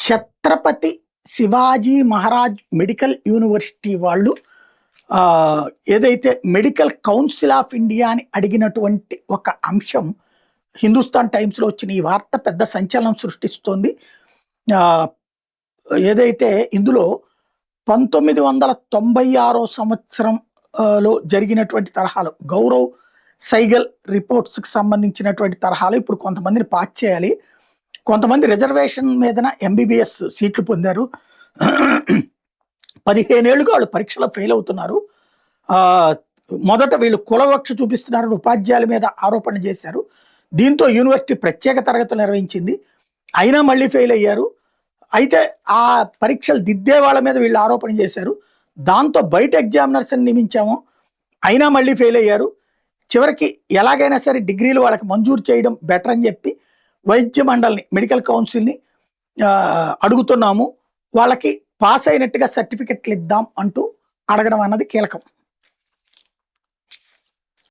Chhatrapati Shivaji Maharaj medical university వాళ్ళు ఏదైతే medical council of India అని అడిగినటువంటి ఒక అంశం హిందుస్థాన్ టైమ్స్లో వచ్చిన ఈ వార్త పెద్ద సంచలనం సృష్టిస్తోంది. ఏదైతే ఇందులో 1996 సంవత్సరంలో జరిగినటువంటి తరహాలో గౌరవ్ సైగల్ రిపోర్ట్స్కి సంబంధించినటువంటి తరహాలో ఇప్పుడు కొంతమందిని పాస్ చేయాలి. కొంతమంది రిజర్వేషన్ మీదన ఎంబీబీఎస్ సీట్లు పొందారు. 15 ఏళ్ళుగా వాళ్ళు పరీక్షలో ఫెయిల్ అవుతున్నారు. మొదట వీళ్ళు కులవక్ష చూపిస్తున్నారని ఉపాధ్యాయుల మీద ఆరోపణ చేశారు. దీంతో యూనివర్సిటీ ప్రత్యేక తరగతులు నిర్వహించింది. అయినా మళ్ళీ ఫెయిల్ అయ్యారు. అయితే ఆ పరీక్షలు దిద్దే వాళ్ళ మీద వీళ్ళు ఆరోపణ చేశారు. దాంతో బయట ఎగ్జామినర్స్ని నియమించాము, అయినా మళ్ళీ ఫెయిల్ అయ్యారు. చివరికి ఎలాగైనా సరే డిగ్రీలు వాళ్ళకి మంజూరు చేయడం బెటర్ అని చెప్పి వైద్య మండలిని మెడికల్ కౌన్సిల్ని అడుగుతున్నాము, వాళ్ళకి పాస్ అయినట్టుగా సర్టిఫికెట్లు ఇద్దాం అంటూ అడగడం అన్నది కీలకం.